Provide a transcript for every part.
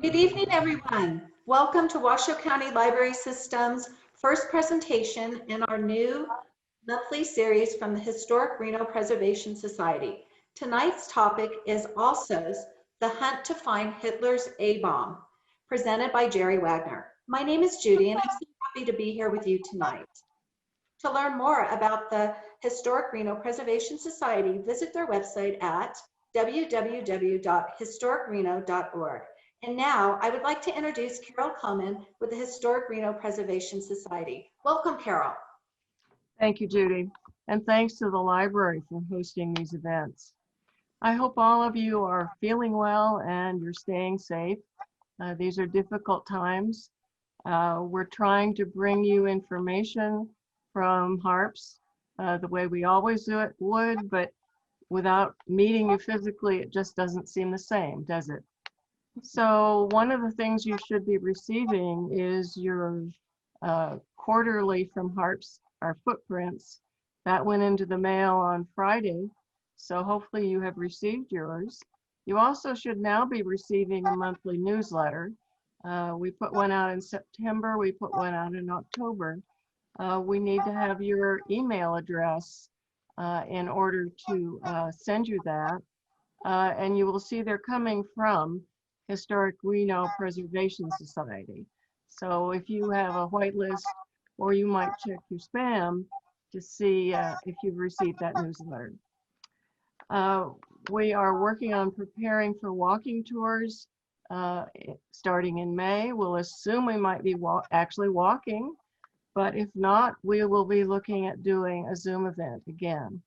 Good evening, everyone. Welcome to Washoe County Library System's first presentation in our new monthly series from the Historic Reno Preservation Society. Tonight's topic is ALSO's The Hunt to Find Hitler's A-Bomb, presented by Jerry Wagner. My name is Judy, and I'm so happy to be here with you tonight. To learn more about the Historic Reno Preservation Society, visit their website at www.historicreno.org. And now I would like to introduce Carol Coleman with the Historic Reno Preservation Society. Welcome, Carol. Thank you, Judy. And thanks to the library for hosting these events. I hope all of you are feeling well and you're staying safe. These are difficult times. We're trying to bring you information from HARPS the way we always would, but without meeting you physically, it just doesn't seem the same, does it? So one of the things you should be receiving is your quarterly from HARPS, our footprints. That went into the mail on Friday, so hopefully you have received yours. You also should now be receiving a monthly newsletter. We put one out in September, we put one out in October. We need to have your email address in order to send you that. And you will see they're coming from Historic Reno Preservation Society. So if you have a whitelist, or you might check your spam to see if you've received that newsletter. We are working on preparing for walking tours starting in May. We'll assume we might be actually walking, but if not, we will be looking at doing a Zoom event again.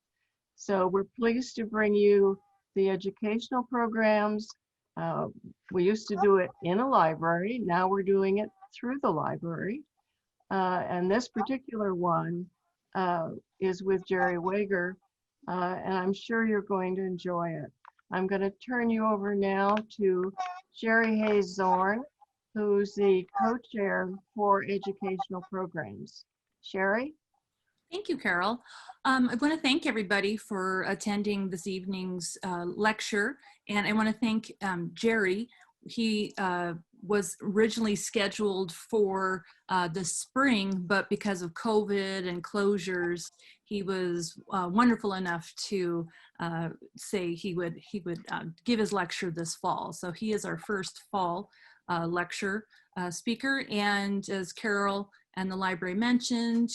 So we're pleased to bring you the educational programs. We used to do it in a library. Now we're doing it through the library. And this particular one is with Jerry Wagner, and I'm sure you're going to enjoy it. I'm going to turn you over now to Sherry Hayes-Zorn, who's the co-chair for educational programs. Sherry? Thank you, Carol. I want to thank everybody for attending this evening's lecture, and I want to thank Jerry. He was originally scheduled for the spring, but because of COVID and closures, he was wonderful enough to say he would give his lecture this fall. So he is our first fall lecture speaker, and as Carol and the library mentioned,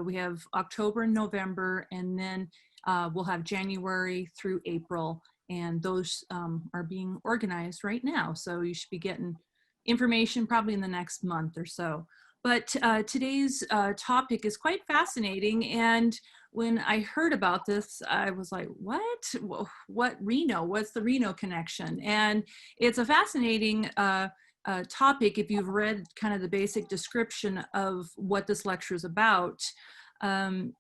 we have October and November, and then we'll have January through April, and those are being organized right now. So you should be getting information probably in the next month or so. But today's topic is quite fascinating, and when I heard about this, I was like, what Reno? What's the Reno connection? And it's a fascinating topic if you've read kind of the basic description of what this lecture is about. And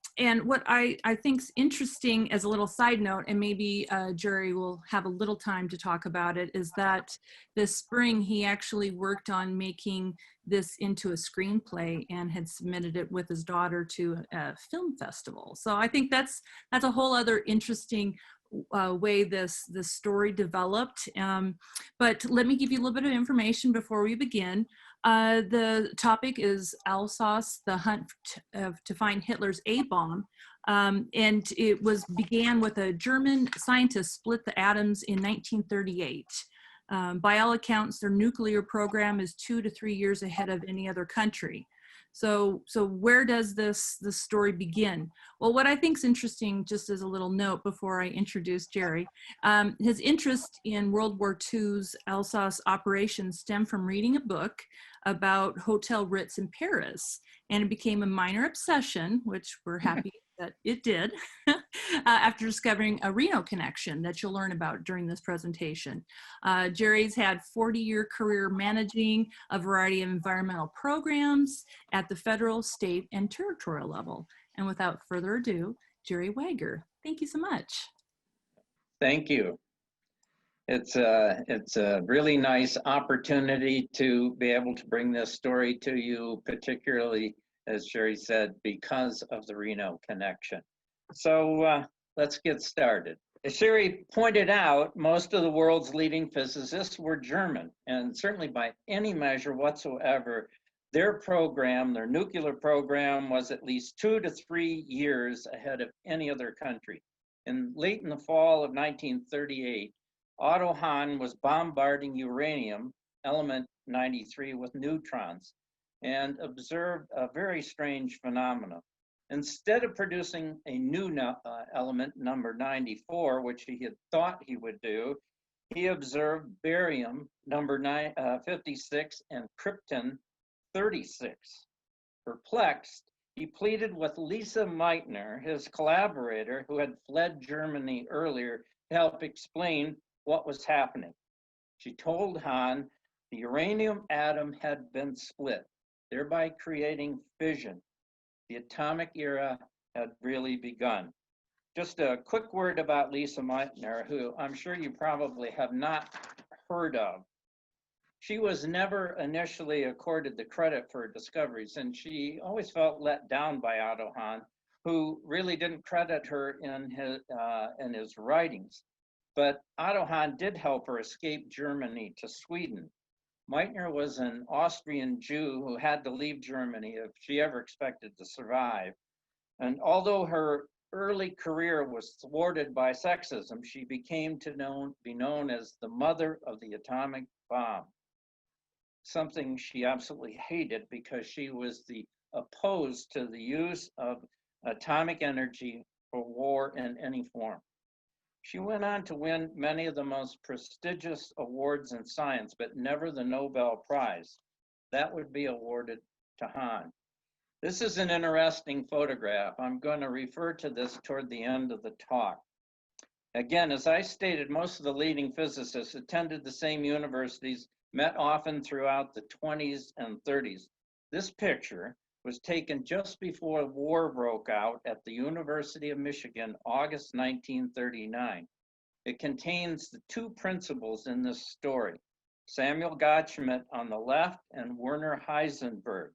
what I think is interesting as a little side note, and maybe Jerry will have a little time to talk about it, is that this spring he actually worked on making this into a screenplay and had submitted it with his daughter to a film festival. So I think that's a whole other interesting way this story developed. But let me give you a little bit of information before we begin. The topic is Alsos, the hunt to find Hitler's A-bomb. And it began with a German scientist split the atoms in 1938. By all accounts, their nuclear program is 2 to 3 years ahead of any other country. So where does this story begin? Well, what I think is interesting, just as a little note before I introduce Jerry, his interest in World War II's Alsace operations stemmed from reading a book about Hotel Ritz in Paris, and it became a minor obsession, which we're happy that it did, after discovering a Reno connection that you'll learn about during this presentation. Jerry's had 40-year career managing a variety of environmental programs at the federal, state, and territorial level. And without further ado, Jerry Wagner. Thank you so much. Thank you. It's a really nice opportunity to be able to bring this story to you, particularly, as Sherry said, because of the Reno connection. So let's get started. As Sherry pointed out, most of the world's leading physicists were German, and certainly by any measure whatsoever, their program, their nuclear program, was at least 2 to 3 years ahead of any other country. And late in the fall of 1938, Otto Hahn was bombarding uranium, element 93, with neutrons, and observed a very strange phenomenon. Instead of producing a new element, number 94, which he had thought he would do, he observed barium, number 56, and krypton, 36. Perplexed, he pleaded with Lisa Meitner, his collaborator, who had fled Germany earlier, to help explain what was happening. She told Hahn the uranium atom had been split, thereby creating fission. The atomic era had really begun. Just a quick word about Lisa Meitner, who I'm sure you probably have not heard of. She was never initially accorded the credit for her discoveries, and she always felt let down by Otto Hahn, who really didn't credit her in his writings. But Otto Hahn did help her escape Germany to Sweden. Meitner was an Austrian Jew who had to leave Germany if she ever expected to survive. And although her early career was thwarted by sexism, she became to be known as the mother of the atomic bomb, something she absolutely hated because she was opposed to the use of atomic energy for war in any form. She went on to win many of the most prestigious awards in science, but never the Nobel Prize. That would be awarded to Hahn. This is an interesting photograph. I'm going to refer to this toward the end of the talk. Again, as I stated, most of the leading physicists attended the same universities, met often throughout the 20s and 30s. This picture was taken just before war broke out at the University of Michigan, August 1939. It contains the two principals in this story, Samuel Gottschalk on the left and Werner Heisenberg.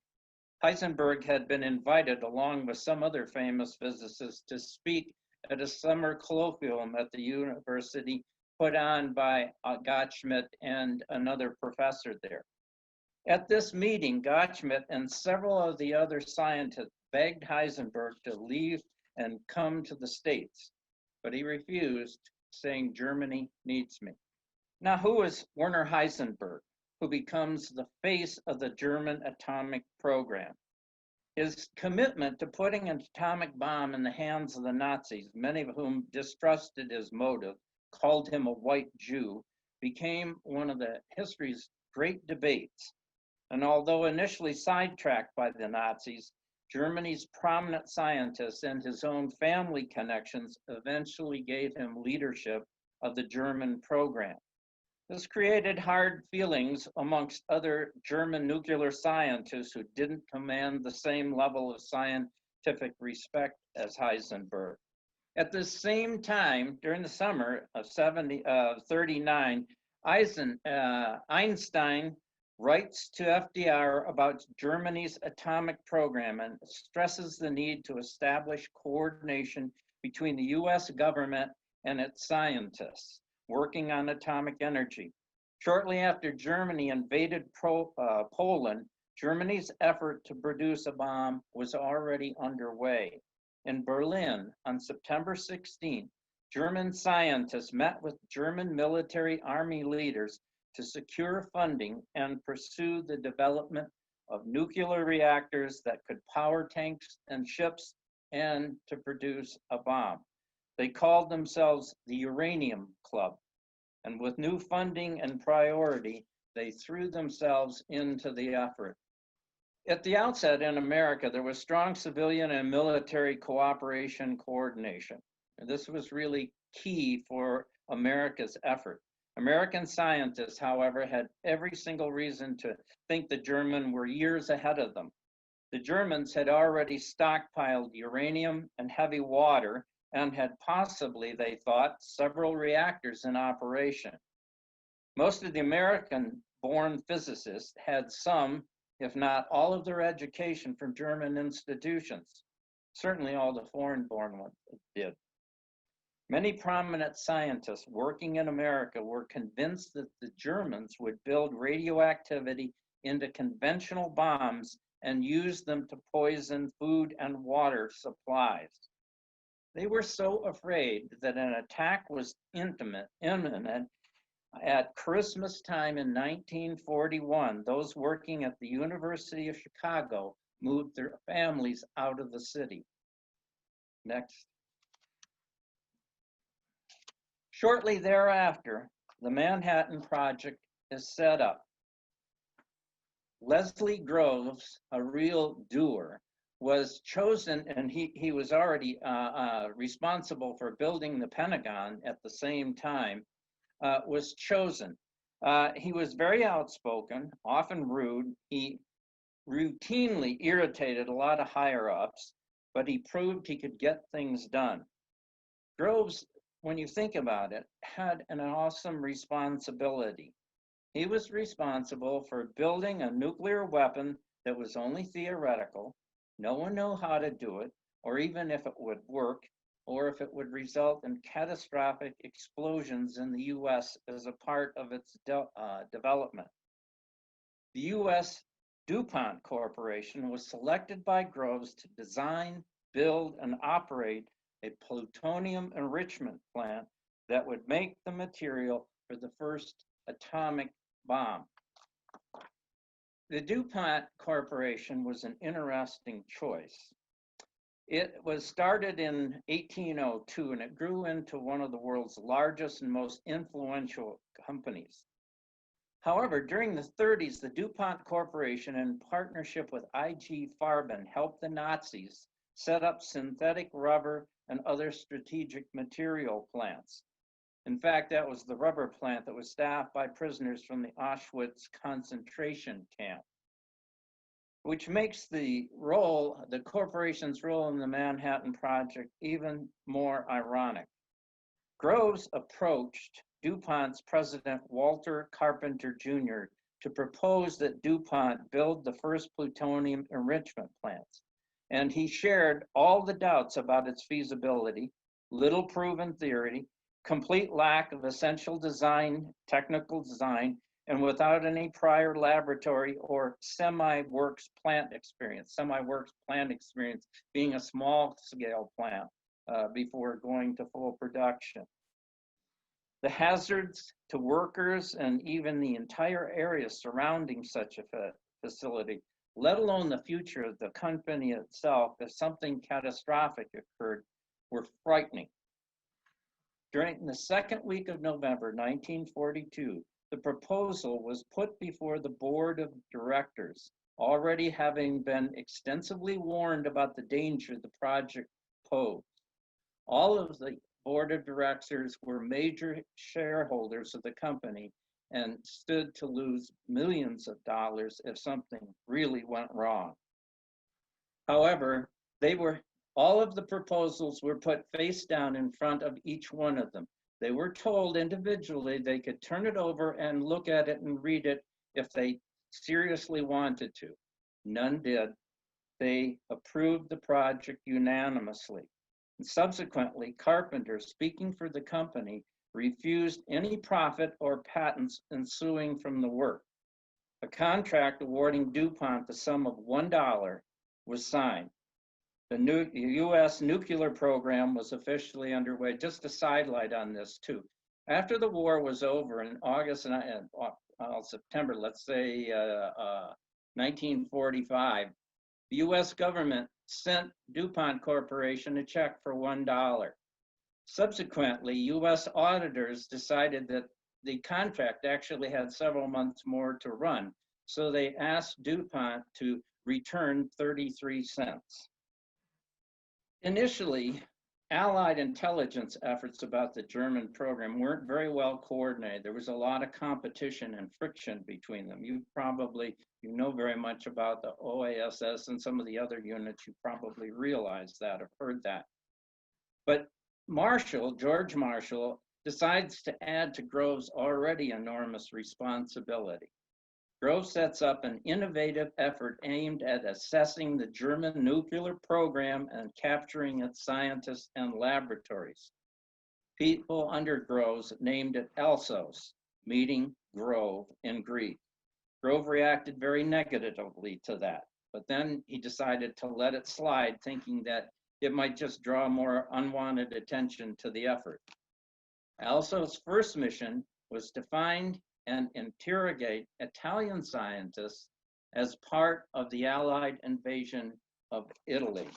Heisenberg had been invited along with some other famous physicists to speak at a summer colloquium at the university put on by Gottschalk and another professor there. At this meeting, Gottschalk and several of the other scientists begged Heisenberg to leave and come to the States, but he refused, saying, "Germany needs me." Now, who is Werner Heisenberg, who becomes the face of the German atomic program? His commitment to putting an atomic bomb in the hands of the Nazis, many of whom distrusted his motive, called him a white Jew, became one of the history's great debates. And although initially sidetracked by the Nazis, Germany's prominent scientists and his own family connections eventually gave him leadership of the German program. This created hard feelings amongst other German nuclear scientists who didn't command the same level of scientific respect as Heisenberg. At the same time, during the summer of 39, Einstein writes to FDR about Germany's atomic program and stresses the need to establish coordination between the US government and its scientists working on atomic energy. Shortly after Germany invaded Poland, Germany's effort to produce a bomb was already underway. In Berlin, on September 16, German scientists met with German military army leaders to secure funding and pursue the development of nuclear reactors that could power tanks and ships and to produce a bomb. They called themselves the Uranium Club. And with new funding and priority, they threw themselves into the effort. At the outset in America, there was strong civilian and military cooperation coordination. And this was really key for America's effort. American scientists, however, had every single reason to think the Germans were years ahead of them. The Germans had already stockpiled uranium and heavy water and had possibly, they thought, several reactors in operation. Most of the American-born physicists had some, if not all of their education from German institutions. Certainly all the foreign-born ones did. Many prominent scientists working in America were convinced that the Germans would build radioactivity into conventional bombs and use them to poison food and water supplies. They were so afraid that an attack was imminent. At Christmas time in 1941, those working at the University of Chicago moved their families out of the city. Next. Shortly thereafter, the Manhattan Project is set up. Leslie Groves, a real doer, was chosen, and he was already responsible for building the Pentagon at the same time, was chosen. He was very outspoken, often rude. He routinely irritated a lot of higher-ups, but he proved he could get things done. Groves, when you think about it, had an awesome responsibility. He was responsible for building a nuclear weapon that was only theoretical. No one knew how to do it, or even if it would work, or if it would result in catastrophic explosions in the US as a part of its development. The US DuPont Corporation was selected by Groves to design, build, and operate a plutonium enrichment plant that would make the material for the first atomic bomb. The DuPont Corporation was an interesting choice. It was started in 1802 and it grew into one of the world's largest and most influential companies. However, during the 30s, the DuPont Corporation, in partnership with IG Farben, helped the Nazis set up synthetic rubber and other strategic material plants. In fact, that was the rubber plant that was staffed by prisoners from the Auschwitz concentration camp, which makes the corporation's role in the Manhattan Project even more ironic. Groves approached DuPont's president, Walter Carpenter Jr., to propose that DuPont build the first plutonium enrichment plants. And he shared all the doubts about its feasibility, little proven theory, complete lack of essential design, technical design, and without any prior laboratory or semi-works plant experience. Semi-works plant experience being a small scale plant before going to full production. The hazards to workers and even the entire area surrounding such a facility, let alone the future of the company itself, if something catastrophic occurred, were frightening. During the second week of November 1942, the proposal was put before the board of directors, already having been extensively warned about the danger the project posed. All of the board of directors were major shareholders of the company and stood to lose millions of dollars if something really went wrong. However, all of the proposals were put face down in front of each one of them. They were told individually they could turn it over and look at it and read it if they seriously wanted to. None did. They approved the project unanimously. And subsequently, Carpenter, speaking for the company, refused any profit or patents ensuing from the work. A contract awarding DuPont the sum of $1 was signed. The U.S. nuclear program was officially underway. Just a sidelight on this too. After the war was over in August and September, let's say 1945, the U.S. government sent DuPont Corporation a check for $1. Subsequently, U.S. auditors decided that the contract actually had several months more to run, so they asked DuPont to return 33 cents. Initially, Allied intelligence efforts about the German program weren't very well coordinated. There was a lot of competition and friction between them. You know very much about the OASS and some of the other units. You probably realize that or heard that. But George Marshall, decides to add to Groves' already enormous responsibility. Groves sets up an innovative effort aimed at assessing the German nuclear program and capturing its scientists and laboratories. people under groves named it Alsos, meaning grove in Greek. Grove reacted very negatively to that, but then he decided to let it slide, thinking that it might just draw more unwanted attention to the effort. Alsos' first mission was to find and interrogate Italian scientists as part of the Allied invasion of Italy.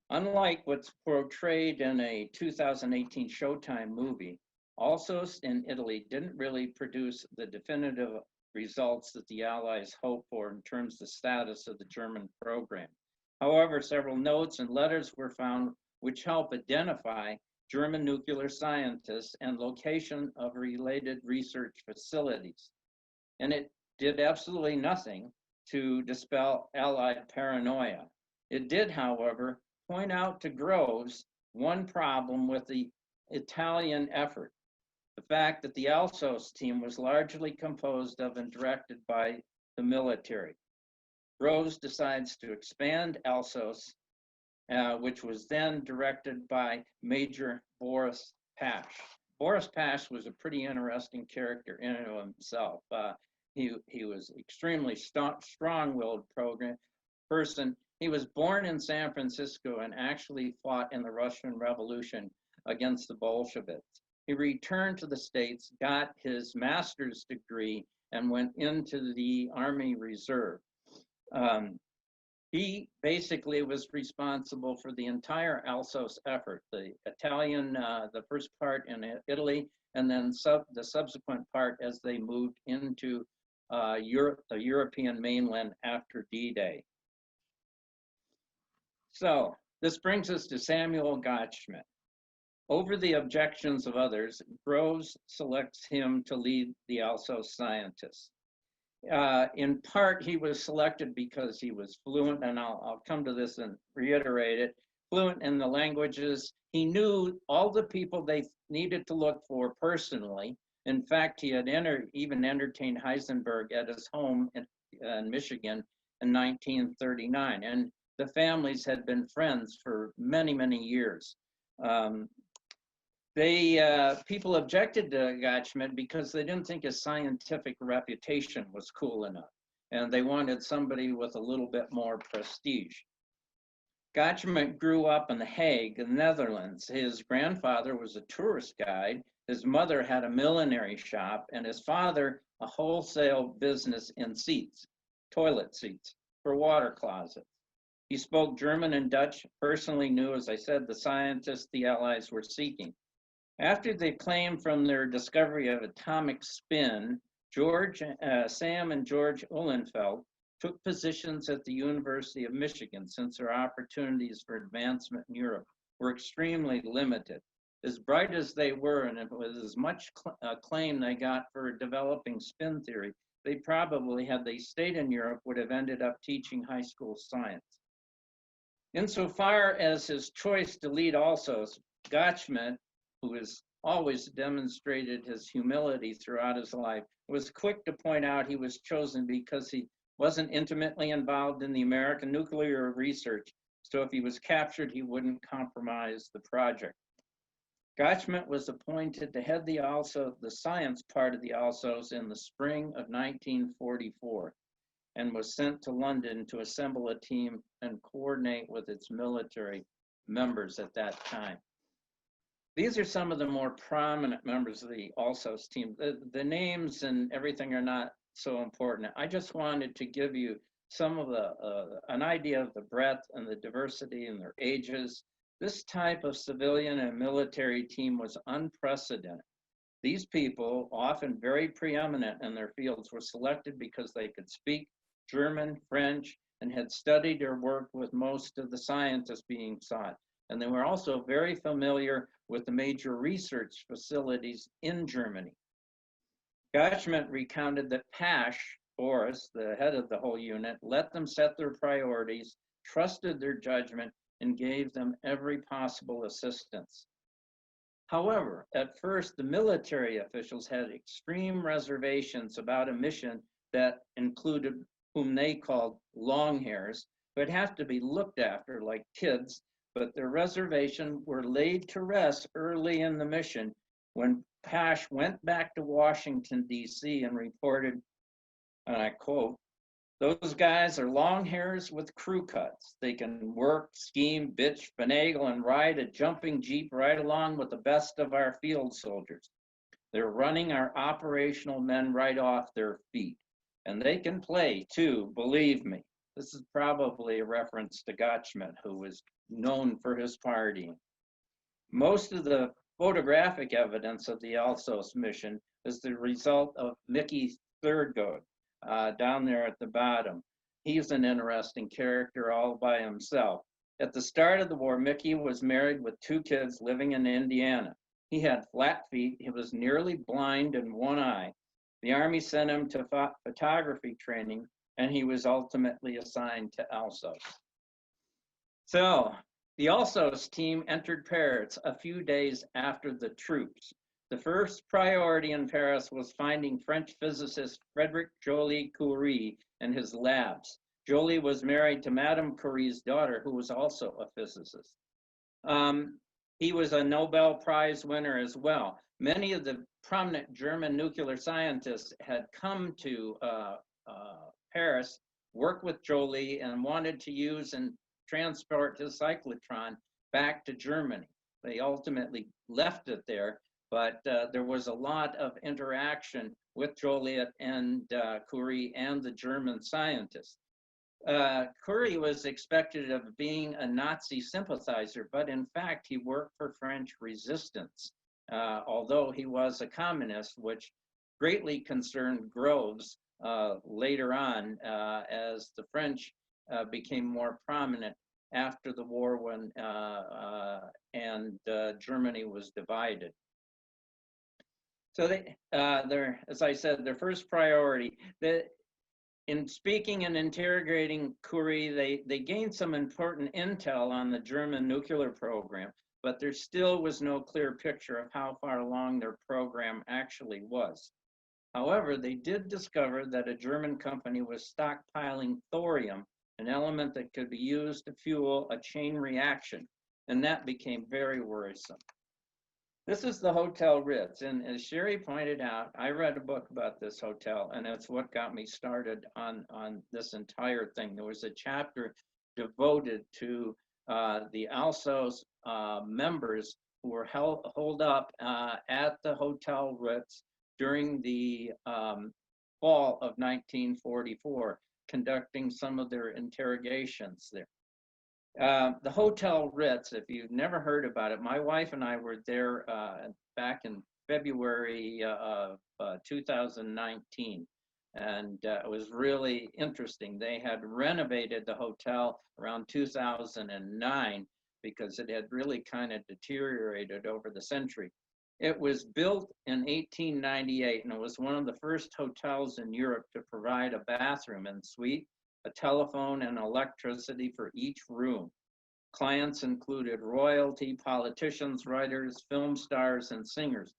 Unlike what's portrayed in a 2018 Showtime movie, Alsos in Italy didn't really produce the definitive results that the Allies hoped for in terms of the status of the German program. However, several notes and letters were found which help identify German nuclear scientists and location of related research facilities. And it did absolutely nothing to dispel Allied paranoia. It did, however, point out to Groves one problem with the Italian effort: the fact that the Alsos team was largely composed of and directed by the military. Groves decides to expand Alsos, which was then directed by Major Boris Pass. Boris Pass was a pretty interesting character in and of himself. He was extremely strong-willed person. He was born in San Francisco and actually fought in the Russian Revolution against the Bolsheviks. He returned to the States, got his master's degree, and went into the Army Reserve. He basically was responsible for the entire Alsos effort, the Italian, the first part in Italy, and then the subsequent part as they moved into Europe, the European mainland after D-Day. So this brings us to Samuel Gotzman. Over the objections of others, Groves selects him to lead the Alsos scientists. In part, he was selected because he was fluent, and I'll come to this and reiterate it, fluent in the languages. He knew all the people they needed to look for personally. In fact, he had even entertained Heisenberg at his home in Michigan in 1939, and the families had been friends for many, many years. People objected to Gotzman because they didn't think his scientific reputation was cool enough, and they wanted somebody with a little bit more prestige. Gotzman grew up in The Hague, the Netherlands. His grandfather was a tourist guide, his mother had a millinery shop, and his father a wholesale business in seats, toilet seats for water closets. He spoke German and Dutch, personally knew, as I said, the scientists the Allies were seeking. After the acclaim from their discovery of atomic spin, Sam and George Uhlenfeld took positions at the University of Michigan, since their opportunities for advancement in Europe were extremely limited. As bright as they were, and with as much acclaim they got for developing spin theory, they probably, had they stayed in Europe, would have ended up teaching high school science. Insofar as his choice to lead Alsos, Gotzman, who has always demonstrated his humility throughout his life, was quick to point out he was chosen because he wasn't intimately involved in the American nuclear research, so if he was captured, he wouldn't compromise the project. Gotzman was appointed to head the science part of the Alsos in the spring of 1944, and was sent to London to assemble a team and coordinate with its military members at that time. These are some of the more prominent members of the Alsos team. The names and everything are not so important. I just wanted to give you some of an idea of the breadth and the diversity in their ages. This type of civilian and military team was unprecedented. These people, often very preeminent in their fields, were selected because they could speak German, French, and had studied or worked with most of the scientists being sought. And they were also very familiar with the major research facilities in Germany. Gotzman recounted that Pash, Boris, the head of the whole unit, let them set their priorities, trusted their judgment, and gave them every possible assistance. However, at first, the military officials had extreme reservations about a mission that included whom they called long hairs, who would have to be looked after like kids, but their reservations were laid to rest early in the mission when Pash went back to Washington, D.C. and reported, and I quote, "Those guys are long hairs with crew cuts. They can work, scheme, bitch, finagle, and ride a jumping Jeep right along with the best of our field soldiers. They're running our operational men right off their feet. And they can play too, believe me." This is probably a reference to Gotzman, who was known for his partying. Most of the photographic evidence of the Alsos mission is the result of Mickey Thurgood down there at the bottom. He's an interesting character all by himself. At the start of the war, Mickey was married with 2 kids living in Indiana. He had flat feet, he was nearly blind in one eye. The Army sent him to photography training, and he was ultimately assigned to Alsos. So the Alsos team entered Paris a few days after the troops. The first priority in Paris was finding French physicist Frédéric Joliot-Curie and his labs. Joly was married to Madame Curie's daughter, who was also a physicist. He was a Nobel Prize winner as well. Many of the prominent German nuclear scientists had come to Paris, worked with Joly, and wanted to use and transport his cyclotron back to Germany. They ultimately left it there, but there was a lot of interaction with Joliot and Curie and the German scientists. Curie was expected of being a Nazi sympathizer, but in fact, he worked for French resistance, although he was a communist, which greatly concerned Groves later on as the French became more prominent after the war when Germany was divided. So as I said, their first priority, in speaking and interrogating Curie, they gained some important intel on the German nuclear program, but there still was no clear picture of how far along their program actually was. However, they did discover that a German company was stockpiling thorium, an element that could be used to fuel a chain reaction, and that became very worrisome. This is the Hotel Ritz, and as Sherry pointed out, I read a book about this hotel, and it's what got me started on this entire thing. There was a chapter devoted to the Alsos members who were holed up at the Hotel Ritz during the fall of 1944, conducting some of their interrogations there. The Hotel Ritz, if you've never heard about it, my wife and I were there back in February of 2019, and it was really interesting. They had renovated the hotel around 2009 because it had really kind of deteriorated over the century. It was built in 1898, and it was one of the first hotels in Europe to provide a bathroom and suite, a telephone, and electricity for each room. Clients included royalty, politicians, writers, film stars, and singers.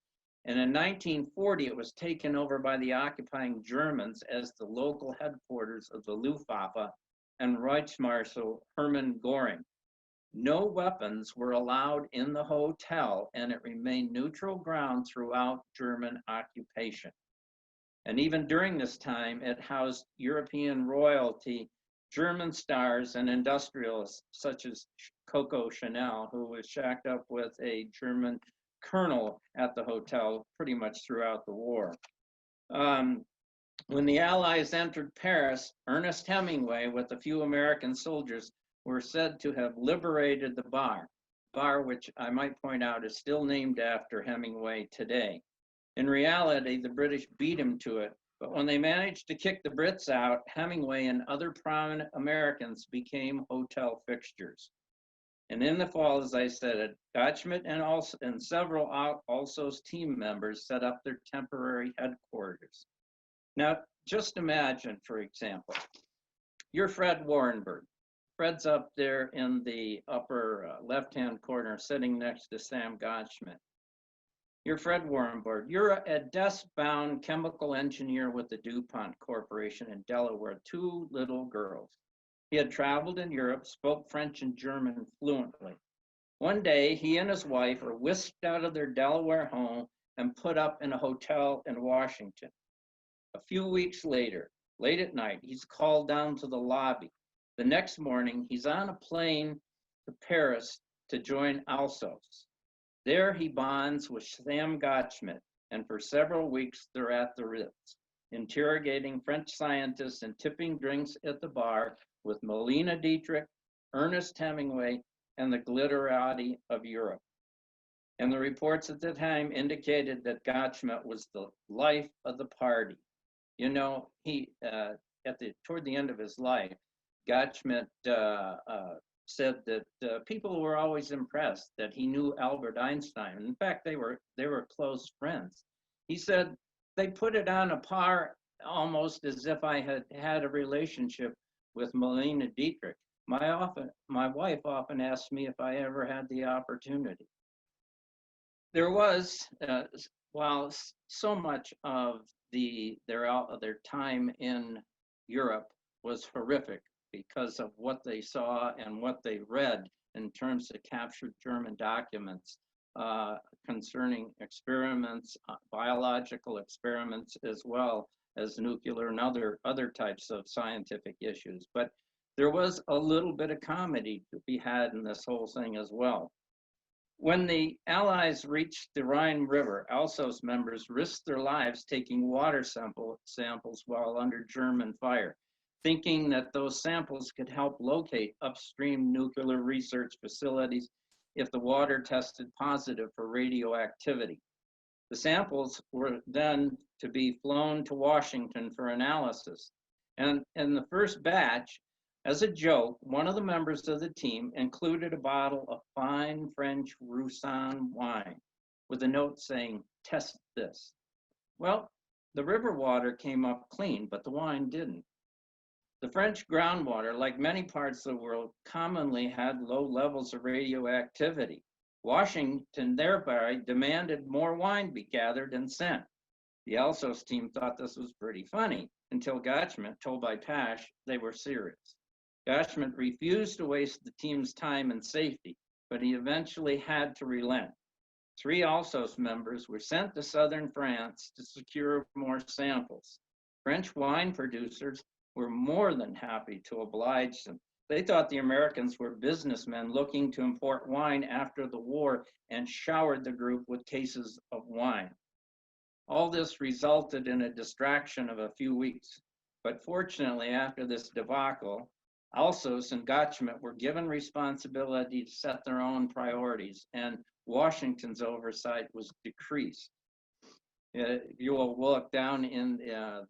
And in 1940, it was taken over by the occupying Germans as the local headquarters of the Luftwaffe and Reichsmarshal Hermann Göring. No weapons were allowed in the hotel, and it remained neutral ground throughout German occupation. And even during this time, it housed European royalty, German stars, and industrialists such as Coco Chanel, who was shacked up with a German colonel at the hotel pretty much throughout the war. When the Allies entered Paris, Ernest Hemingway with a few American soldiers were said to have liberated the bar, which I might point out is still named after Hemingway today. In reality, the British beat him to it, but when they managed to kick the Brits out, Hemingway and other prominent Americans became hotel fixtures. And in the fall, as I said, Gotzman and several Alsos team members set up their temporary headquarters. Now, just imagine, for example, you're Fred Warrenberg. Fred's up there in the upper left-hand corner, sitting next to Sam Gotzman. You're Fred Warrenberg. You're a desk-bound chemical engineer with the DuPont Corporation in Delaware, 2 little girls. He had traveled in Europe, spoke French and German fluently. One day, he and his wife are whisked out of their Delaware home and put up in a hotel in Washington. A few weeks later, late at night, he's called down to the lobby. The next morning, he's on a plane to Paris to join Alsos. There he bonds with Sam Gotzman, and for several weeks they're at the Ritz, interrogating French scientists and tipping drinks at the bar with Melina Dietrich, Ernest Hemingway, and the glitterati of Europe. And the reports at the time indicated that Gotzman was the life of the party. You know, he toward the end of his life, Gotzman said that people were always impressed that he knew Albert Einstein. In fact, they were close friends. He said they put it on a par almost as if I had had a relationship with Melina Dietrich. My wife often asked me if I ever had the opportunity. There was, while so much of their time in Europe was horrific because of what they saw and what they read in terms of captured German documents concerning experiments, biological experiments, as well as nuclear and other types of scientific issues. But there was a little bit of comedy to be had in this whole thing as well. When the Allies reached the Rhine River, Alsos members risked their lives taking water samples while under German fire, thinking that those samples could help locate upstream nuclear research facilities if the water tested positive for radioactivity. The samples were then to be flown to Washington for analysis. And in the first batch, as a joke, one of the members of the team included a bottle of fine French Roussanne wine with a note saying, "Test this." Well, the river water came up clean, but the wine didn't. The French groundwater, like many parts of the world, commonly had low levels of radioactivity. Washington thereby demanded more wine be gathered and sent. The Alsos team thought this was pretty funny until Gotzman told by Pash they were serious. Gotzman refused to waste the team's time and safety, but he eventually had to relent. 3 Alsos members were sent to southern France to secure more samples. French wine producers were more than happy to oblige them. They thought the Americans were businessmen looking to import wine after the war and showered the group with cases of wine. All this resulted in a distraction of a few weeks. But fortunately, after this debacle, Alsos and Gotzman were given responsibility to set their own priorities, and Washington's oversight was decreased. You will look down in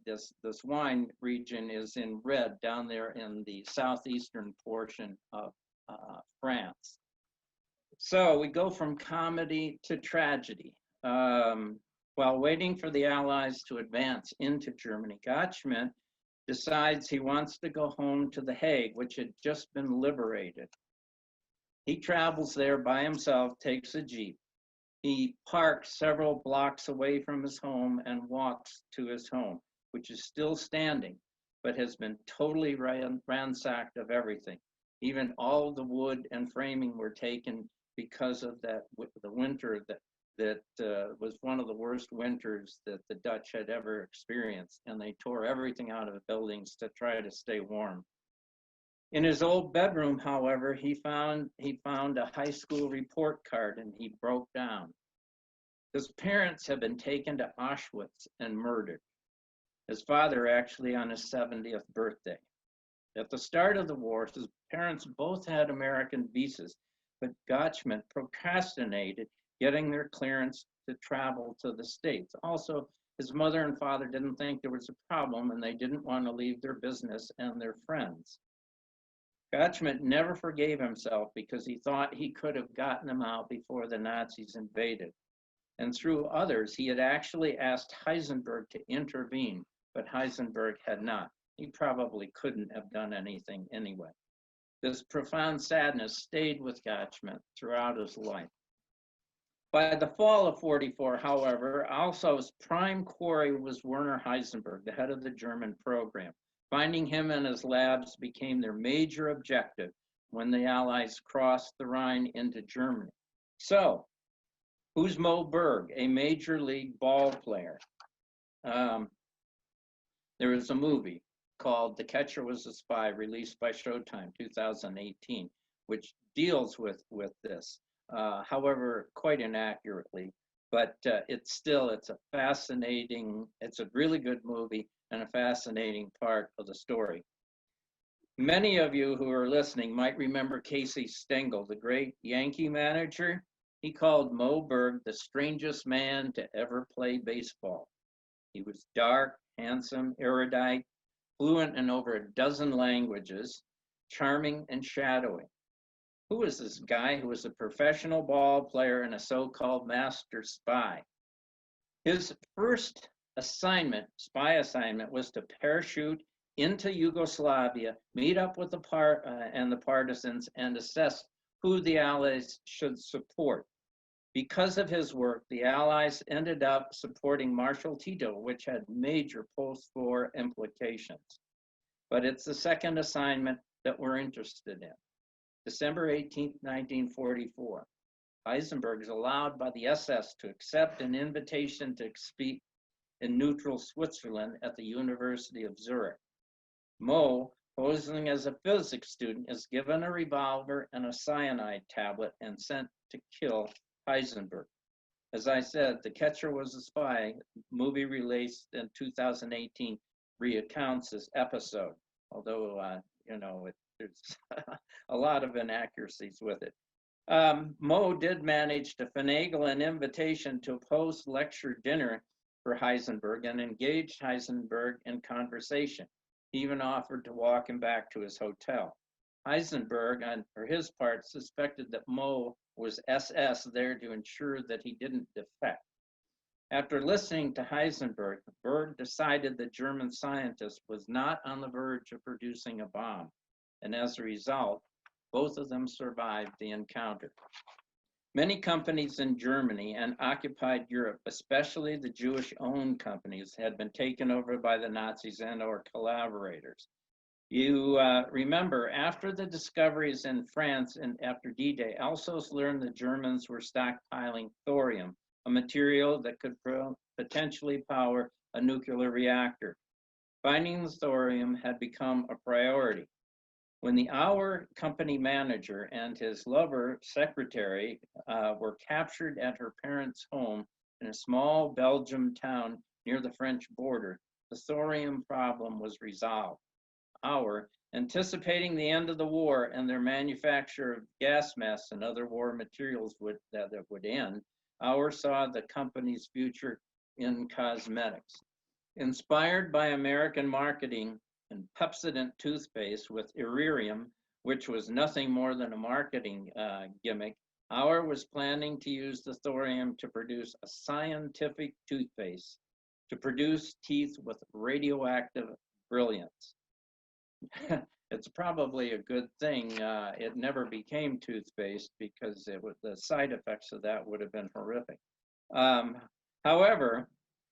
this wine region is in red down there in the southeastern portion of France. So we go from comedy to tragedy. While waiting for the Allies to advance into Germany, Gotzman decides he wants to go home to The Hague, which had just been liberated. He travels there by himself, takes a Jeep. He parks several blocks away from his home and walks to his home, which is still standing, but has been totally ransacked of everything. Even all the wood and framing were taken because of the winter that was one of the worst winters that the Dutch had ever experienced, and they tore everything out of the buildings to try to stay warm. In his old bedroom, however, he found a high school report card, and he broke down. His parents had been taken to Auschwitz and murdered. His father actually on his 70th birthday. At the start of the war, his parents both had American visas, but Gotzman procrastinated getting their clearance to travel to the States. Also, his mother and father didn't think there was a problem, and they didn't want to leave their business and their friends. Gotzman never forgave himself because he thought he could have gotten them out before the Nazis invaded. And through others, he had actually asked Heisenberg to intervene, but Heisenberg had not. He probably couldn't have done anything anyway. This profound sadness stayed with Gotzman throughout his life. By the fall of '44, however, Alsos' prime quarry was Werner Heisenberg, the head of the German program, Finding him and his labs became their major objective when the Allies crossed the Rhine into Germany. So, who's Moe Berg, a major league ball player? There was a movie called The Catcher Was a Spy, released by Showtime, 2018, which deals with this, however, quite inaccurately. But it's a fascinating, it's a really good movie and a fascinating part of the story. Many of you who are listening might remember Casey Stengel, the great Yankee manager. He called Moe Berg the strangest man to ever play baseball. He was dark, handsome, erudite, fluent in over a dozen languages, charming and shadowy. Who was this guy who was a professional ball player and a so-called master spy? His first assignment, spy assignment, was to parachute into Yugoslavia, meet up with the partisans, and assess who the Allies should support. Because of his work, the Allies ended up supporting Marshal Tito, which had major post-war implications. But it's the second assignment that we're interested in. December 18, 1944, Heisenberg is allowed by the SS to accept an invitation to speak in neutral Switzerland at the University of Zurich. Moe, posing as a physics student, is given a revolver and a cyanide tablet and sent to kill Heisenberg. As I said, The Catcher Was a Spy, movie released in 2018, recounts this episode, although, there's a lot of inaccuracies with it. Moe did manage to finagle an invitation to a post-lecture dinner for Heisenberg and engaged Heisenberg in conversation. He even offered to walk him back to his hotel. Heisenberg, for his part, suspected that Moe was SS there to ensure that he didn't defect. After listening to Heisenberg, Berg decided the German scientist was not on the verge of producing a bomb, and as a result, both of them survived the encounter. Many companies in Germany and occupied Europe, especially the Jewish-owned companies, had been taken over by the Nazis and/or collaborators. You remember, after the discoveries in France and after D-Day, Alsos learned the Germans were stockpiling thorium, a material that could potentially power a nuclear reactor. Finding the thorium had become a priority. When the Auer company manager and his lover secretary were captured at her parents' home in a small Belgium town near the French border, the thorium problem was resolved. Auer, anticipating the end of the war and their manufacture of gas masks and other war materials that would end, Auer saw the company's future in cosmetics. Inspired by American marketing and Pepsodent toothpaste with Uranium, which was nothing more than a marketing gimmick, Auer was planning to use the thorium to produce a scientific toothpaste to produce teeth with radioactive brilliance. It's probably a good thing it never became toothpaste, because the side effects of that would have been horrific. However,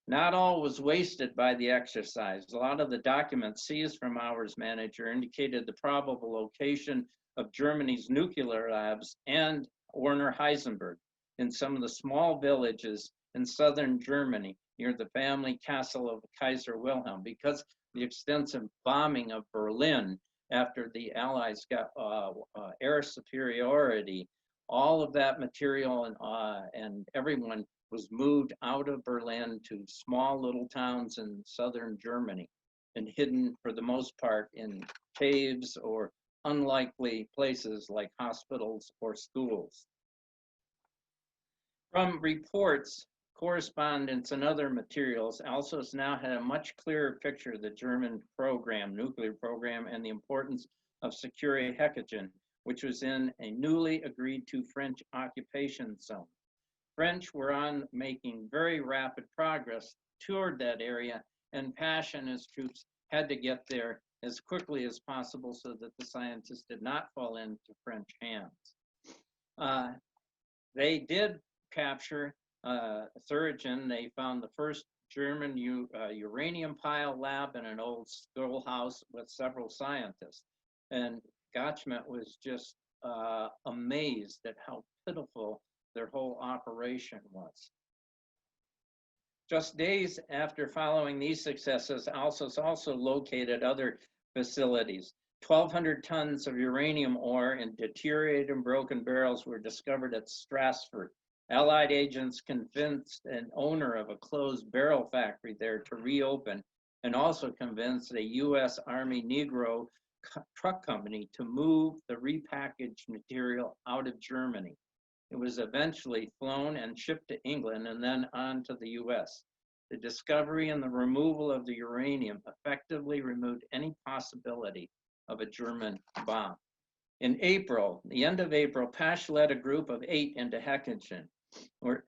not all was wasted by the exercise. A lot of the documents seized from Auer's manager indicated the probable location of Germany's nuclear labs and Werner Heisenberg in some of the small villages in southern Germany near the family castle of Kaiser Wilhelm, because the extensive bombing of Berlin after the Allies got air superiority, all of that material and everyone was moved out of Berlin to small little towns in southern Germany and hidden for the most part in caves or unlikely places like hospitals or schools. From reports, correspondence, and other materials, Alsos now had a much clearer picture of the German program, nuclear program, and the importance of securing Hecagen, which was in a newly agreed to French occupation zone. French were on making very rapid progress toward that area, and Pash and his troops had to get there as quickly as possible so that the scientists did not fall into French hands. They did capture Thurigen. They found the first German uranium pile lab in an old schoolhouse with several scientists. And Gotzman was just amazed at how pitiful their whole operation was. Just days after following these successes, Alsace also located other facilities. 1,200 tons of uranium ore in deteriorated and broken barrels were discovered at Strasford. Allied agents convinced an owner of a closed barrel factory there to reopen, and also convinced a U.S. Army Negro truck company to move the repackaged material out of Germany. It was eventually flown and shipped to England and then on to the U.S. The discovery and the removal of the uranium effectively removed any possibility of a German bomb. In April, the end of April, Pash led a group of 8 into Heckingen, or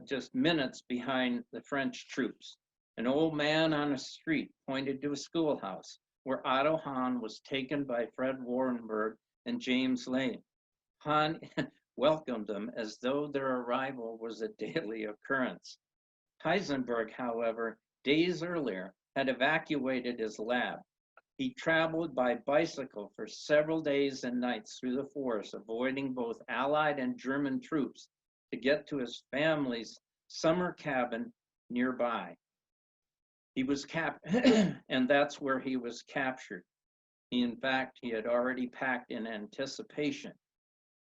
just minutes behind the French troops. An old man on a street pointed to a schoolhouse where Otto Hahn was taken by Fred Warrenberg and James Lane. Hahn welcomed them as though their arrival was a daily occurrence. Heisenberg, however, days earlier, had evacuated his lab. He traveled by bicycle for several days and nights through the forest, avoiding both Allied and German troops to get to his family's summer cabin nearby. He was and that's where he was captured. In fact, he had already packed in anticipation.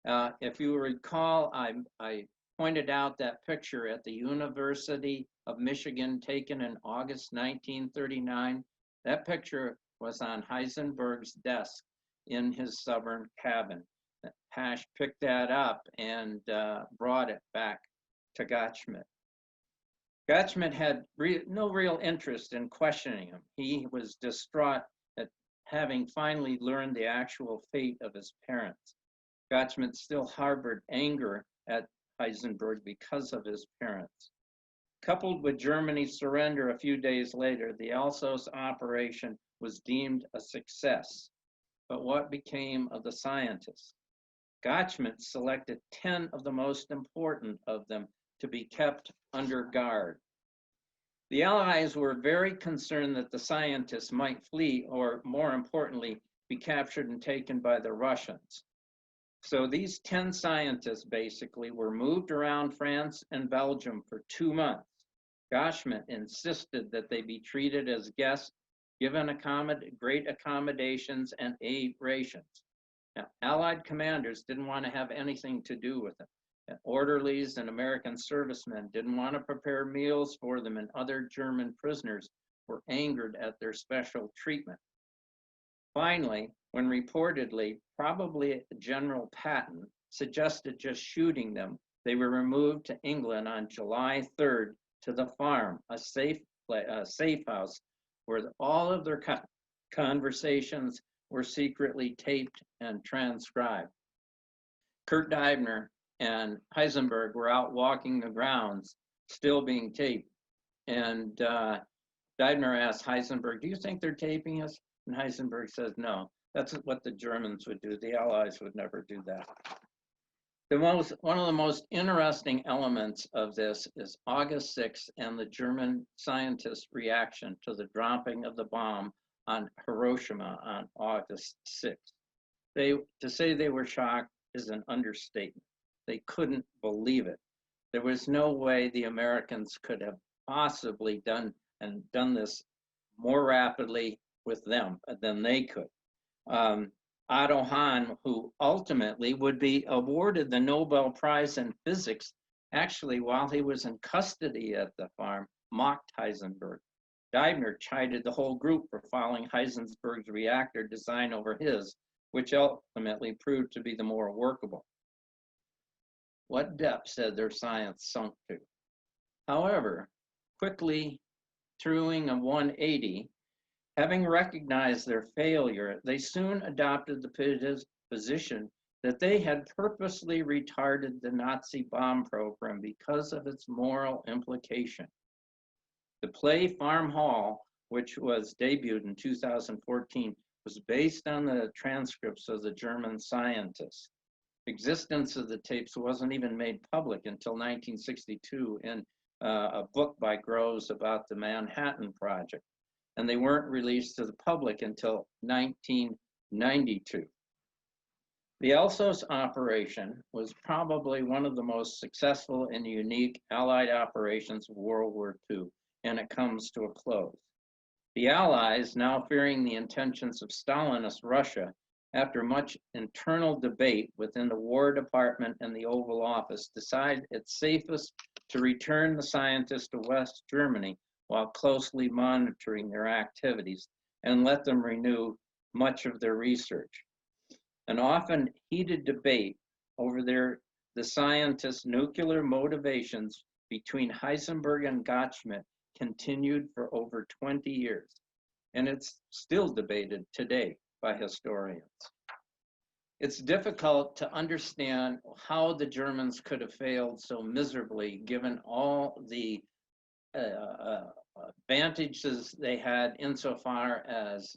If you recall, I pointed out that picture at the University of Michigan taken in August 1939. That picture was on Heisenberg's desk in his southern cabin. Pash picked that up and brought it back to Gotzman. Gotzman had no real interest in questioning him. He was distraught at having finally learned the actual fate of his parents. Gotzman still harbored anger at Heisenberg because of his parents. Coupled with Germany's surrender a few days later, the Alsace operation was deemed a success. But what became of the scientists? Gotzman selected 10 of the most important of them to be kept under guard. The Allies were very concerned that the scientists might flee, or more importantly, be captured and taken by the Russians. So these 10 scientists basically were moved around France and Belgium for 2 months. Gotzman insisted that they be treated as guests, given great accommodations and aid rations. Now, Allied commanders didn't want to have anything to do with them. And orderlies and American servicemen didn't want to prepare meals for them, and other German prisoners were angered at their special treatment. Finally, when reportedly, probably General Patton suggested just shooting them, they were removed to England on July 3rd to the farm, a safe house where all of their conversations were secretly taped and transcribed. Kurt Deibner and Heisenberg were out walking the grounds, still being taped. And Deibner asked Heisenberg, "Do you think they're taping us?" And Heisenberg says, "No, that's what the Germans would do. The Allies would never do that." One of the most interesting elements of this is August 6th and the German scientists' reaction to the dropping of the bomb on Hiroshima on August 6th. To say they were shocked is an understatement. They couldn't believe it. There was no way the Americans could have possibly done this more rapidly with them than they could. Otto Hahn, who ultimately would be awarded the Nobel Prize in Physics, actually, while he was in custody at the farm, mocked Heisenberg. Deibner chided the whole group for following Heisenberg's reactor design over his, which ultimately proved to be the more workable. What depths had their science sunk to? However, quickly throwing a 180, having recognized their failure, they soon adopted the position that they had purposely retarded the Nazi bomb program because of its moral implication. The play Farm Hall, which was debuted in 2014, was based on the transcripts of the German scientists. Existence of the tapes wasn't even made public until 1962 in a book by Groves about the Manhattan Project, and they weren't released to the public until 1992. The Alsos operation was probably one of the most successful and unique Allied operations of World War II, and it comes to a close. The Allies, now fearing the intentions of Stalinist Russia, after much internal debate within the War Department and the Oval Office, decided it's safest to return the scientists to West Germany while closely monitoring their activities and let them renew much of their research. An often heated debate over the scientists' nuclear motivations between Heisenberg and Gotzman continued for over 20 years, and it's still debated today by historians. It's difficult to understand how the Germans could have failed so miserably given all the advantages they had insofar as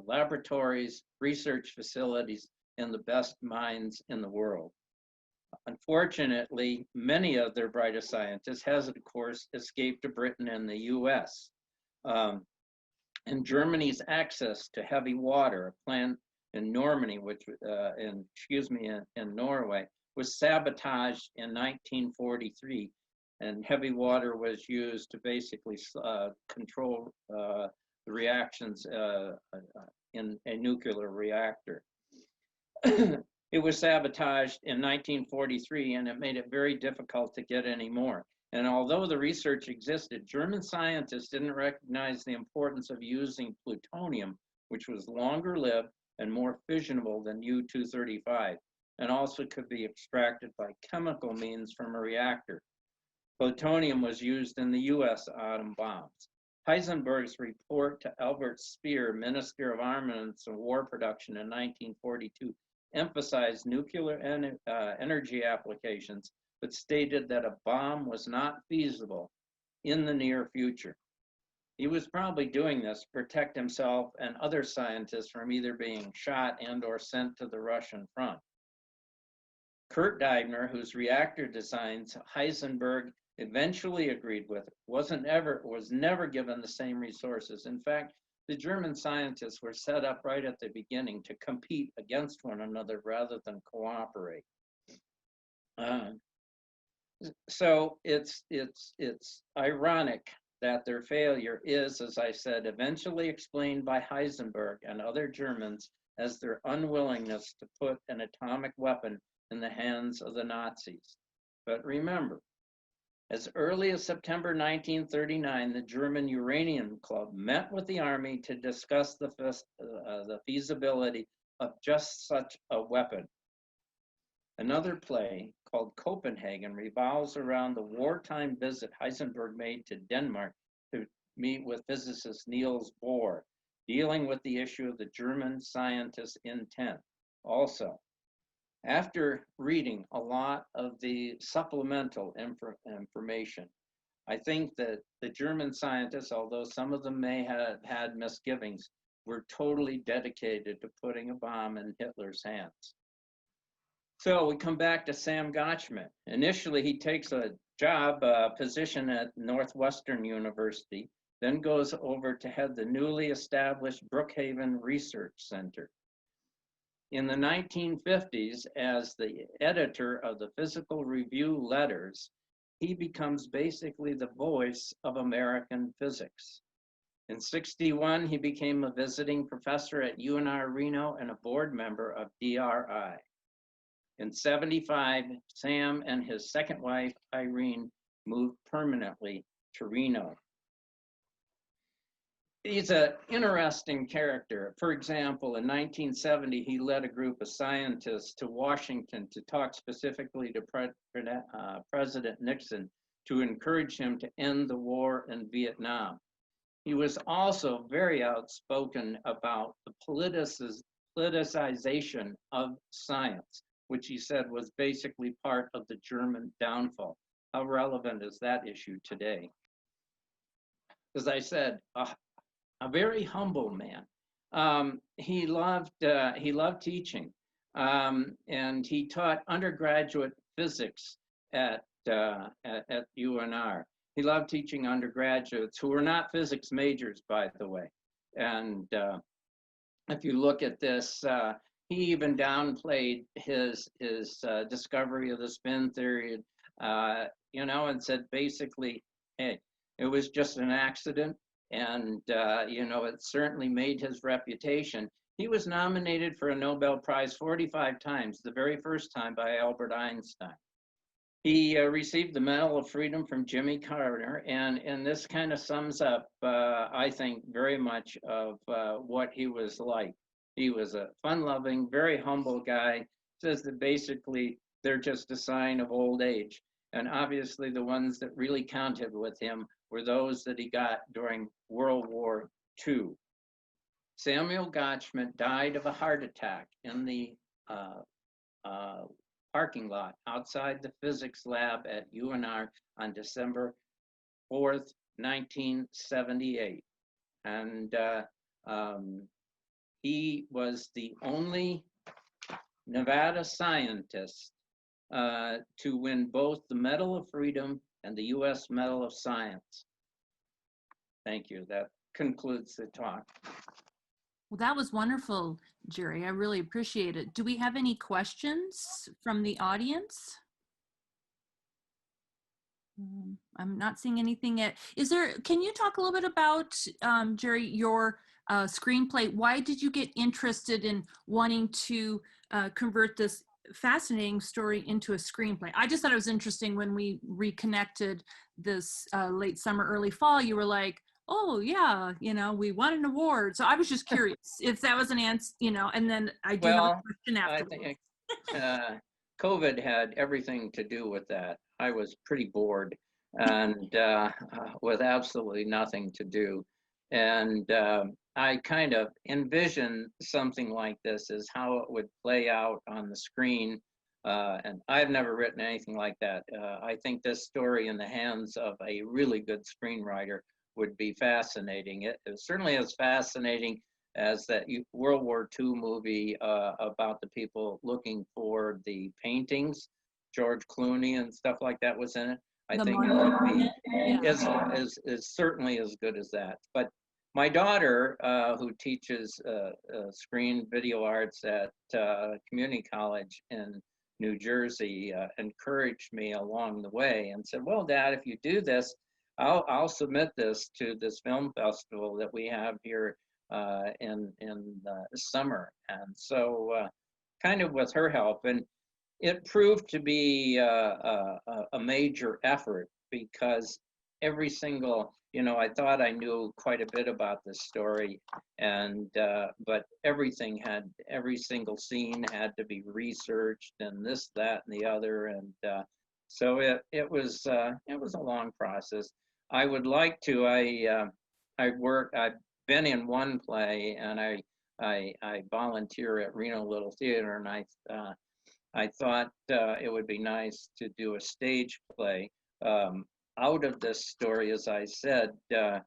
laboratories, research facilities, and the best minds in the world. Unfortunately, many of their brightest scientists has, of course, escaped to Britain and the US. And Germany's access to heavy water, a plant in Normandy, in Norway, was sabotaged in 1943, and heavy water was used to basically control the reactions in a nuclear reactor. It was sabotaged in 1943, and it made it very difficult to get any more. And although the research existed, German scientists didn't recognize the importance of using plutonium, which was longer lived and more fissionable than U-235, and also could be extracted by chemical means from a reactor. Plutonium was used in the US atom bombs. Heisenberg's report to Albert Speer, Minister of Armaments and War Production in 1942, emphasized nuclear energy applications, but stated that a bomb was not feasible in the near future. He was probably doing this to protect himself and other scientists from either being shot and or sent to the Russian front. Kurt Deibner, whose reactor designs Heisenberg eventually agreed with, was never given the same resources. In fact, the German scientists were set up right at the beginning to compete against one another rather than cooperate. So it's ironic that their failure is, as I said, eventually explained by Heisenberg and other Germans as their unwillingness to put an atomic weapon in the hands of the Nazis. But remember, as early as September 1939, the German Uranium Club met with the Army to discuss the feasibility of just such a weapon. Another play called Copenhagen revolves around the wartime visit Heisenberg made to Denmark to meet with physicist Niels Bohr, dealing with the issue of the German scientist's intent. Also, after reading a lot of the supplemental information, I think that the German scientists, although some of them may have had misgivings, were totally dedicated to putting a bomb in Hitler's hands. So we come back to Sam Gotzman. Initially, he takes a job position at Northwestern University, then goes over to head the newly established Brookhaven Research Center. In the 1950s, as the editor of the Physical Review letters, he becomes basically the voice of American physics. In '61, he became a visiting professor at UNR Reno and a board member of DRI. In '75, Sam and his second wife, Irene, moved permanently to Reno. He's an interesting character. For example, in 1970, he led a group of scientists to Washington to talk specifically to President Nixon to encourage him to end the war in Vietnam. He was also very outspoken about the politicization of science, which he said was basically part of the German downfall. How relevant is that issue today? As I said, a very humble man. He loved teaching, and he taught undergraduate physics at UNR. He loved teaching undergraduates who were not physics majors, by the way. And if you look at this, he even downplayed his discovery of the spin theory, you know, and said basically, hey, it was just an accident. And, you know, it certainly made his reputation. He was nominated for a Nobel Prize 45 times, the very first time by Albert Einstein. He received the Medal of Freedom from Jimmy Carter, and this kind of sums up, I think, very much of what he was like. He was a fun-loving, very humble guy. Says that basically they're just a sign of old age. And obviously the ones that really counted with him were those that he got during World War II. Samuel Gotzman died of a heart attack in the parking lot outside the physics lab at UNR on December 4th, 1978. And he was the only Nevada scientist to win both the Medal of Freedom and the U.S. Medal of Science. Thank you. That concludes the talk. Well, that was wonderful, Jerry. I really appreciate it. Do we have any questions from the audience? I'm not seeing anything yet. Can you talk a little bit about, Jerry, your screenplay? Why did you get interested in wanting to convert this fascinating story into a screenplay? I just thought it was interesting when we reconnected this late summer, early fall. You were like, oh yeah, you know, we won an award. So I was just curious if that was an answer, you know, and then I do have a question afterwards. I think COVID had everything to do with that. I was pretty bored and with absolutely nothing to do. And I kind of envisioned something like this as how it would play out on the screen. And I've never written anything like that. I think this story in the hands of a really good screenwriter would be fascinating. It certainly as fascinating as that World War II movie about the people looking for the paintings. George Clooney and stuff like that was in it. I think it would be is certainly as good as that. But my daughter, who teaches screen video arts at community college in New Jersey, encouraged me along the way and said, well, Dad, if you do this, I'll submit this to this film festival that we have here in the summer. And so kind of with her help, and it proved to be a major effort because every single, you know, I thought I knew quite a bit about this story, and but every single scene had to be researched, and this, that, and the other, and so it was a long process. I would like to. I've been in one play, and I volunteer at Reno Little Theater, and I thought it would be nice to do a stage play out of this story. As I said, there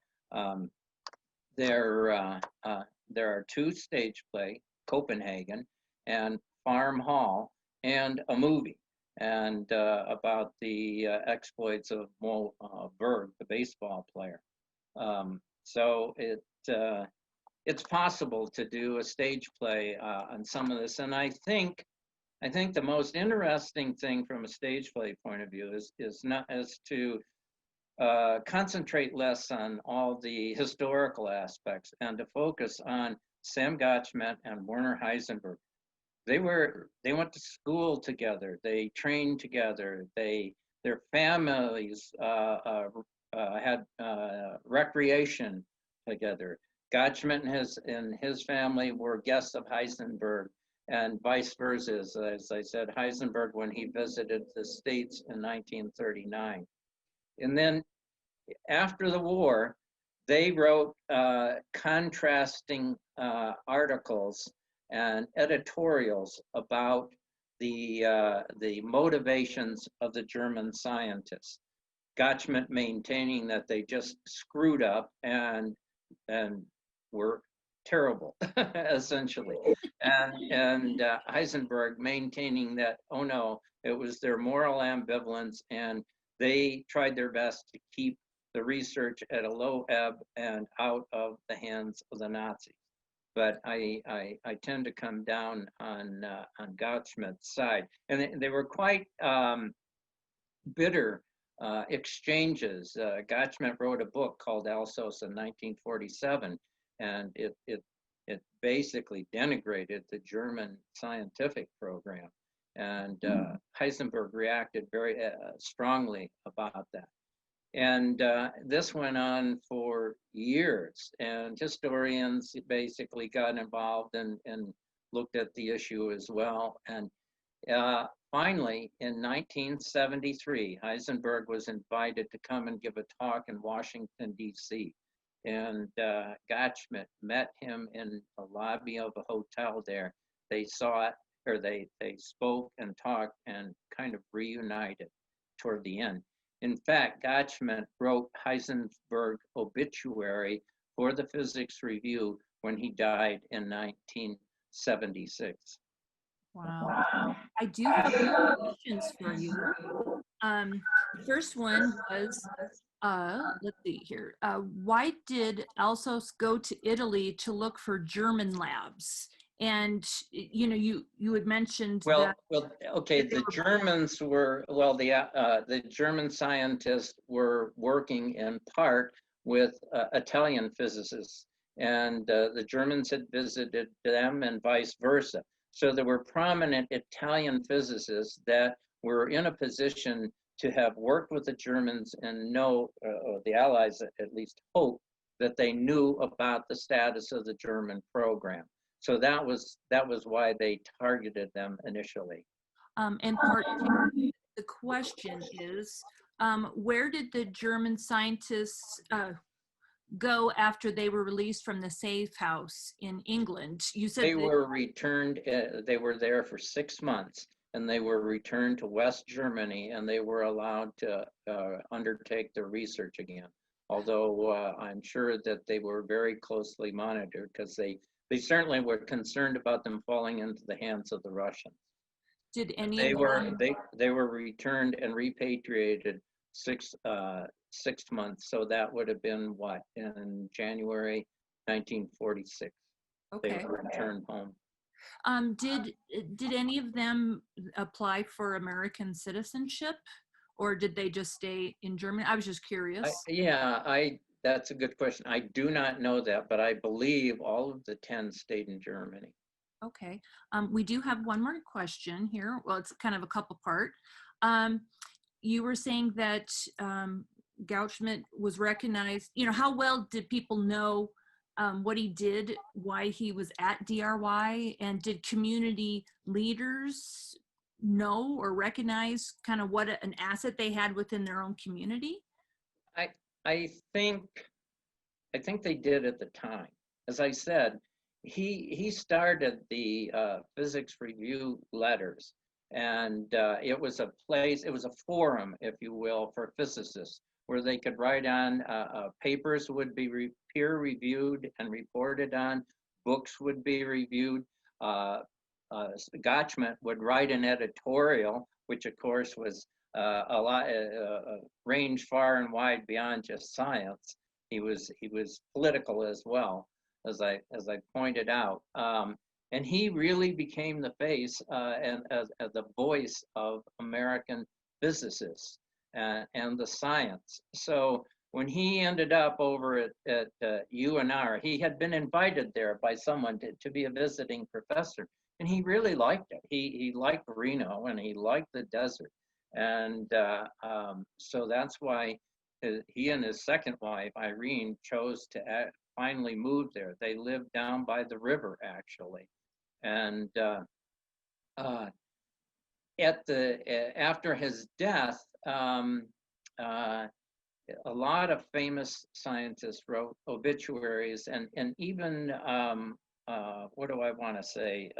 are two stage plays, Copenhagen and Farm Hall, and a movie, and about the exploits of Mo Berg, the baseball player. So it's possible to do a stage play on some of this, and I think the most interesting thing from a stage play point of view is to concentrate less on all the historical aspects and to focus on Sam Gotzman and Werner Heisenberg. They went to school together. They trained together. Their families had recreation together. Gotzman and his family were guests of Heisenberg, and vice versa. As I said, Heisenberg when he visited the States in 1939. And then after the war, they wrote contrasting articles and editorials about the motivations of the German scientists. Gotzman maintaining that they just screwed up and were terrible, essentially. And Heisenberg maintaining that, oh no, it was their moral ambivalence, and they tried their best to keep the research at a low ebb and out of the hands of the Nazis. But I tend to come down on Gottschmidt's side, and they were quite bitter exchanges. Gottschmidt wrote a book called Alsos in 1947, and it basically denigrated the German scientific program. And Heisenberg reacted very strongly about that. And this went on for years, and historians basically got involved and looked at the issue as well. And finally, in 1973, Heisenberg was invited to come and give a talk in Washington, D.C. And Gottschmidt met him in the lobby of a hotel there. They saw it, or they spoke and talked and kind of reunited toward the end. In fact, Gottschmidt wrote Heisenberg obituary for the Physics Review when he died in 1976. Wow. I do have questions for you. The first one was, let's see here. Why did Alsos go to Italy to look for German labs? And you had mentioned that. Well, okay. The Germans were the German scientists were working in part with Italian physicists, and the Germans had visited them, and vice versa. So there were prominent Italian physicists that were in a position to have worked with the Germans and know, or the Allies at least hope, that they knew about the status of the German program. So that was why they targeted them initially. And part two, the question is, where did the German scientists go after they were released from the safe house in England? You said they were returned. They were there for 6 months, and they were returned to West Germany, and they were allowed to undertake their research again. Although I'm sure that they were very closely monitored, because they certainly were concerned about them falling into the hands of the Russians. Did any they of were them... they were returned and repatriated 6 months. So that would have been what, in January 1946. Okay. They were returned home. Did any of them apply for American citizenship, or did they just stay in Germany? I was just curious. That's a good question. I do not know that, but I believe all of the 10 stayed in Germany. Okay. We do have one more question here. Well, it's kind of a couple part. You were saying that Gottschmidt was recognized. How well did people know what he did, why he was at DRY, and did community leaders know or recognize kind of what an asset they had within their own community? I think they did at the time. As I said, he started the Physics Review letters, and it was a forum, if you will, for physicists, where they could write on, papers would be peer reviewed and reported on, books would be reviewed. Gottschmidt would write an editorial, which of course was a lot, ranged far and wide beyond just science. He was political as well, as I pointed out, and he really became the face and as the voice of American physicists and the science. So when he ended up over at UNR, he had been invited there by someone to be a visiting professor, and he really liked it. He liked Reno, and he liked the desert. And so that's why he and his second wife, Irene, chose to finally move there. They lived down by the river, actually. And after his death, a lot of famous scientists wrote obituaries, and even, what do I want to say,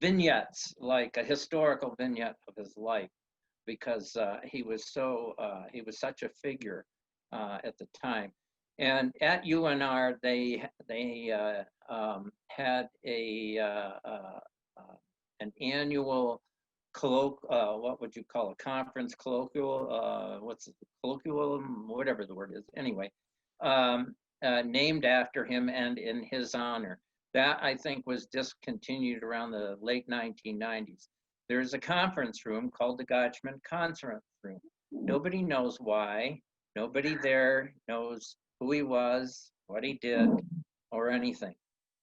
vignettes, like a historical vignette of his life, because he was such a figure at the time. And at UNR, they had an annual what would you call a conference colloquial? What's it, colloquium? Whatever the word is. Anyway, named after him and in his honor. That, I think, was discontinued around the late 1990s. There's a conference room called the Gotzman Conference Room. Nobody knows why. Nobody there knows who he was, what he did, or anything.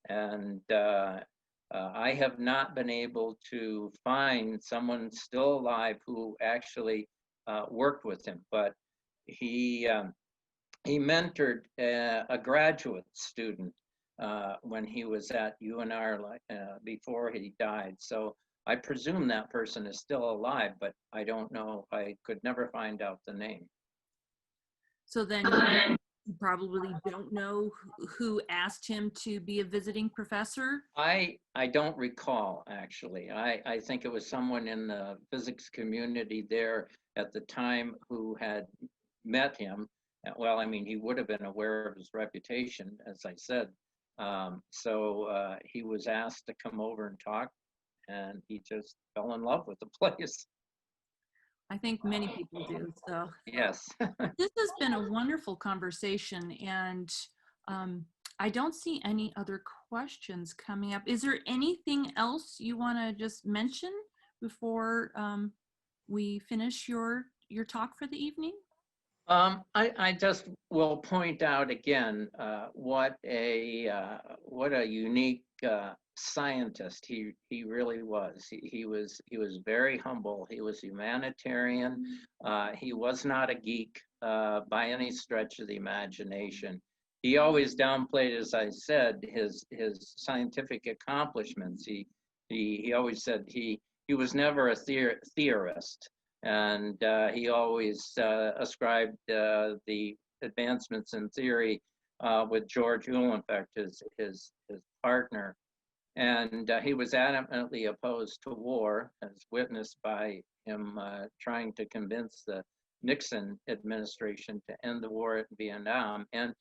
And I have not been able to find someone still alive who actually worked with him, but he mentored a graduate student when he was at UNR before he died. So I presume that person is still alive, but I don't know. I could never find out the name. So then you probably don't know who asked him to be a visiting professor? I don't recall, actually. I think it was someone in the physics community there at the time who had met him. Well, I mean, he would have been aware of his reputation, as I said. So he was asked to come over and talk, and he just fell in love with the place. I think many people do. So Yes. this has been a wonderful conversation, and I don't see any other questions coming up. Is there anything else you want to just mention before we finish your talk for the evening? I just will point out again what a unique scientist he really was. He was very humble. He was humanitarian. He was not a geek by any stretch of the imagination. He always downplayed, as I said, his scientific accomplishments. He always said he was never a theorist. And he always ascribed the advancements in theory with George Uhlenbeck, his partner. And he was adamantly opposed to war, as witnessed by him trying to convince the Nixon administration to end the war in Vietnam. And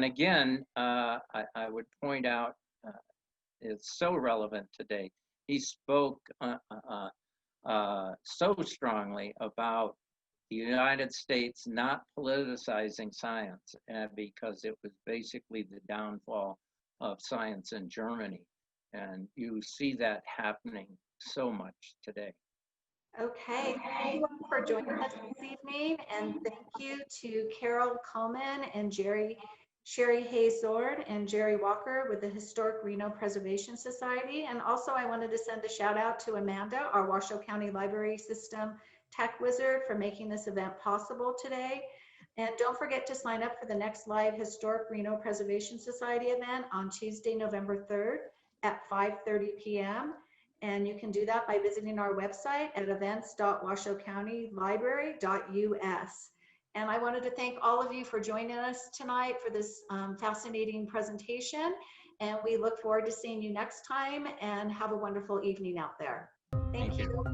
again, I would point out, it's so relevant today. He spoke so strongly about the United States not politicizing science because it was basically the downfall of science in Germany. And you see that happening so much today. Okay, thank you all for joining us this evening, and thank you to Carol Coleman and Sherry Hayes-Zord and Jerry Walker with the Historic Reno Preservation Society. And also I wanted to send a shout out to Amanda, our Washoe County Library System tech wizard, for making this event possible today. And don't forget to sign up for the next live Historic Reno Preservation Society event on Tuesday, November 3rd at 5:30 p.m. And you can do that by visiting our website at events.washoecountylibrary.us. And I wanted to thank all of you for joining us tonight for this fascinating presentation. And we look forward to seeing you next time, and have a wonderful evening out there. Thank you.